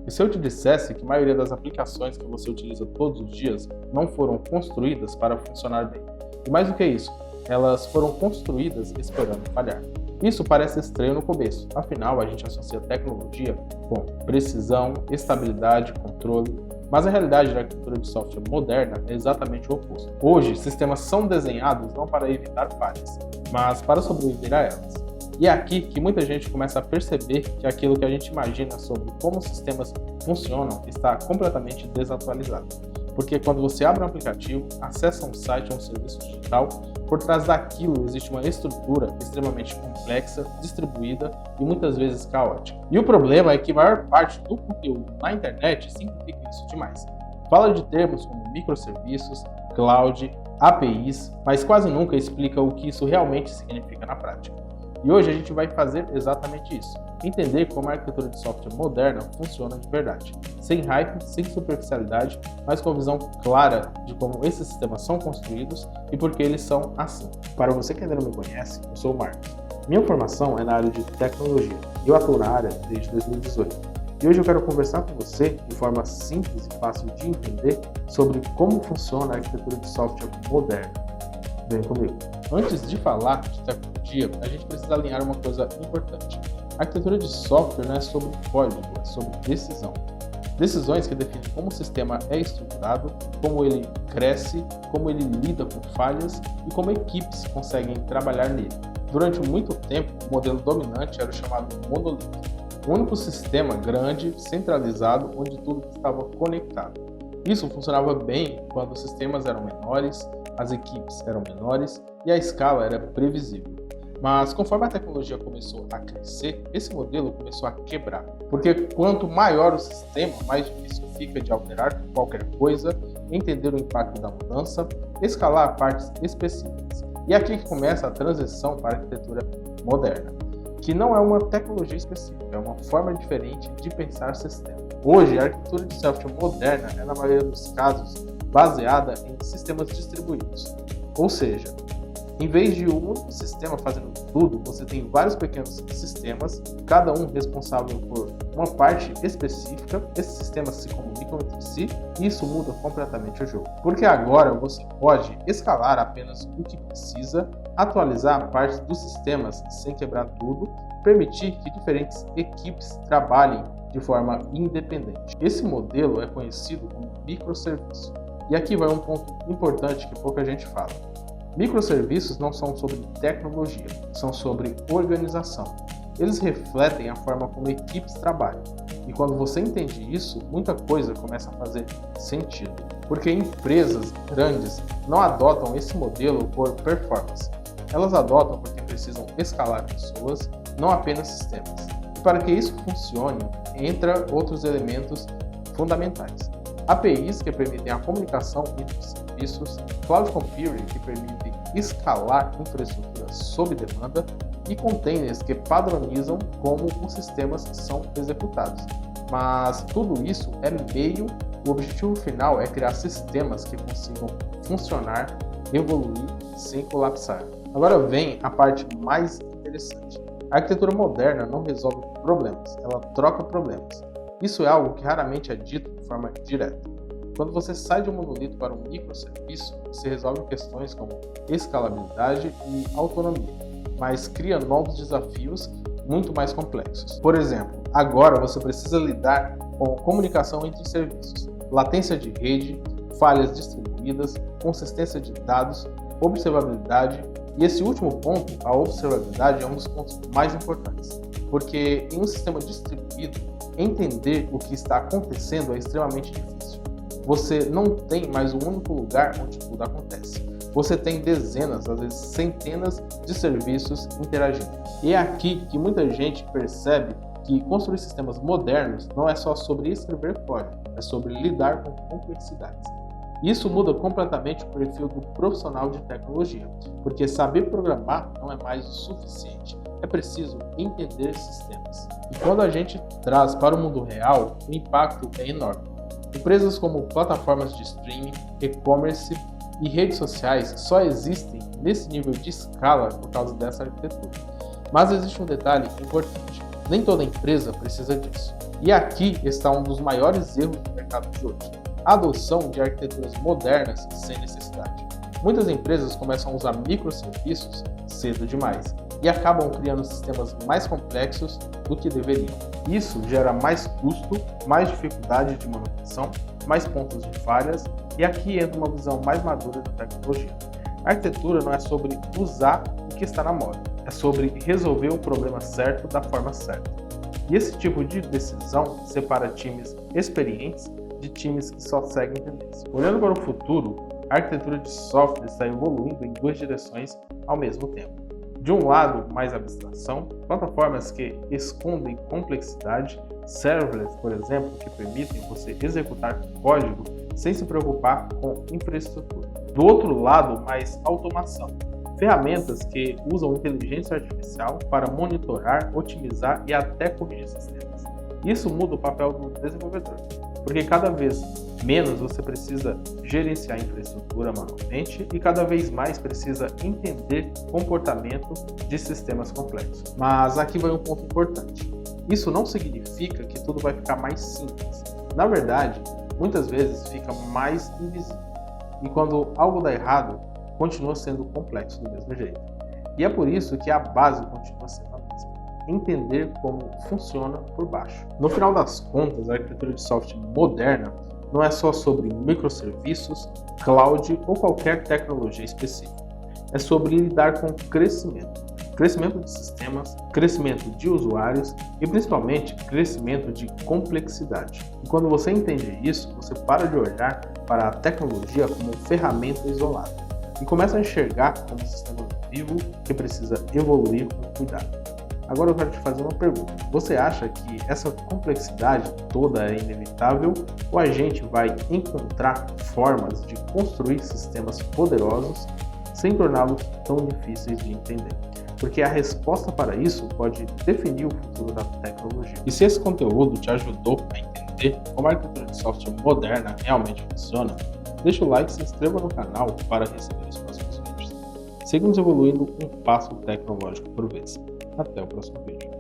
E se eu te dissesse que a maioria das aplicações que você utiliza todos os dias não foram construídas para funcionar bem? E mais do que isso, elas foram construídas esperando falhar. Isso parece estranho no começo, afinal a gente associa tecnologia com precisão, estabilidade, controle, mas a realidade da arquitetura de software moderna é exatamente o oposto. Hoje, sistemas são desenhados não para evitar falhas, mas para sobreviver a elas. E é aqui que muita gente começa a perceber que aquilo que a gente imagina sobre como os sistemas funcionam está completamente desatualizado. Porque quando você abre um aplicativo, acessa um site ou um serviço digital, por trás daquilo existe uma estrutura extremamente complexa, distribuída e muitas vezes caótica. E o problema é que a maior parte do conteúdo na internet simplifica isso demais. Fala de termos como microserviços, cloud, APIs, mas quase nunca explica o que isso realmente significa na prática. E hoje a gente vai fazer exatamente isso, entender como a arquitetura de software moderna funciona de verdade, sem hype, sem superficialidade, mas com a visão clara de como esses sistemas são construídos e por que eles são assim. Para você que ainda não me conhece, eu sou o Marcos. Minha formação é na área de tecnologia e eu atuo na área desde 2018. E hoje eu quero conversar com você de forma simples e fácil de entender sobre como funciona a arquitetura de software moderna. Vem comigo. Antes de falar de tecnologia, a gente precisa alinhar uma coisa importante. A arquitetura de software não é sobre código, é sobre decisão. Decisões que definem como o sistema é estruturado, como ele cresce, como ele lida com falhas e como equipes conseguem trabalhar nele. Durante muito tempo, o modelo dominante era o chamado monolito. Um único sistema grande, centralizado, onde tudo estava conectado. Isso funcionava bem quando os sistemas eram menores, as equipes eram menores e a escala era previsível. Mas conforme a tecnologia começou a crescer, esse modelo começou a quebrar. Porque quanto maior o sistema, mais difícil fica de alterar qualquer coisa, entender o impacto da mudança, escalar partes específicas. E é aqui que começa a transição para a arquitetura moderna, que não é uma tecnologia específica, é uma forma diferente de pensar sistema. Hoje, a arquitetura de software moderna é, na maioria dos casos, baseada em sistemas distribuídos. Ou seja, em vez de um único sistema fazendo tudo, você tem vários pequenos sistemas, cada um responsável por uma parte específica. Esses sistemas se comunicam entre si e isso muda completamente o jogo. Porque agora você pode escalar apenas o que precisa, atualizar partes dos sistemas sem quebrar tudo, permitir que diferentes equipes trabalhem de forma independente. Esse modelo é conhecido como microserviço. E aqui vai um ponto importante que pouca gente fala. Microserviços não são sobre tecnologia, são sobre organização. Eles refletem a forma como equipes trabalham. E quando você entende isso, muita coisa começa a fazer sentido. Porque empresas grandes não adotam esse modelo por performance. Elas adotam porque precisam escalar pessoas, não apenas sistemas. E para que isso funcione, entra outros elementos fundamentais. APIs, que permitem a comunicação entre os serviços, Cloud Computing, que permite escalar infraestrutura sob demanda, e containers, que padronizam como os sistemas são executados. Mas tudo isso é meio, o objetivo final é criar sistemas que consigam funcionar, evoluir sem colapsar. Agora vem a parte mais interessante. A arquitetura moderna não resolve problemas, ela troca problemas. Isso é algo que raramente é dito de forma direta. Quando você sai de um monolito para um microserviço, você resolve questões como escalabilidade e autonomia, mas cria novos desafios muito mais complexos. Por exemplo, agora você precisa lidar com comunicação entre serviços, latência de rede, falhas distribuídas, consistência de dados, observabilidade, e esse último ponto, a observabilidade, é um dos pontos mais importantes, porque em um sistema distribuído, entender o que está acontecendo é extremamente difícil. Você não tem mais um único lugar onde tudo acontece. Você tem dezenas, às vezes centenas de serviços interagindo. E é aqui que muita gente percebe que construir sistemas modernos não é só sobre escrever código, é sobre lidar com complexidades. Isso muda completamente o perfil do profissional de tecnologia, porque saber programar não é mais o suficiente, é preciso entender sistemas. E quando a gente traz para o mundo real, o impacto é enorme. Empresas como plataformas de streaming, e-commerce e redes sociais só existem nesse nível de escala por causa dessa arquitetura. Mas existe um detalhe importante. Nem toda empresa precisa disso. E aqui está um dos maiores erros do mercado de hoje: a adoção de arquiteturas modernas sem necessidade. Muitas empresas começam a usar microserviços cedo demais e acabam criando sistemas mais complexos do que deveriam. Isso gera mais custo, mais dificuldade de manutenção, mais pontos de falhas, e aqui entra uma visão mais madura da tecnologia. A arquitetura não é sobre usar o que está na moda, é sobre resolver o problema certo da forma certa. E esse tipo de decisão separa times experientes de times que só seguem tendência. Olhando para o futuro, a arquitetura de software está evoluindo em duas direções ao mesmo tempo. De um lado, mais abstração, plataformas que escondem complexidade, serverless, por exemplo, que permitem você executar código sem se preocupar com infraestrutura. Do outro lado, mais automação, ferramentas que usam inteligência artificial para monitorar, otimizar e até corrigir sistemas. Isso muda o papel do desenvolvedor, porque cada vez menos você precisa gerenciar a infraestrutura manualmente e cada vez mais precisa entender comportamento de sistemas complexos. Mas aqui vai um ponto importante. Isso não significa que tudo vai ficar mais simples. Na verdade, muitas vezes fica mais invisível. E quando algo dá errado, continua sendo complexo do mesmo jeito. E é por isso que a base continua sendo a mesma: entender como funciona por baixo. No final das contas, a arquitetura de software moderna não é só sobre microserviços, cloud ou qualquer tecnologia específica. É sobre lidar com crescimento de sistemas, crescimento de usuários e principalmente crescimento de complexidade. E quando você entende isso, você para de olhar para a tecnologia como ferramenta isolada e começa a enxergar como um sistema vivo que precisa evoluir com cuidado. Agora eu quero te fazer uma pergunta. Você acha que essa complexidade toda é inevitável ou a gente vai encontrar formas de construir sistemas poderosos sem torná-los tão difíceis de entender? Porque a resposta para isso pode definir o futuro da tecnologia. E se esse conteúdo te ajudou a entender como a arquitetura de software moderna realmente funciona, deixa o like e se inscreva no canal para receber os próximos vídeos. Siga nos evoluindo um passo tecnológico por vez. Até o próximo vídeo.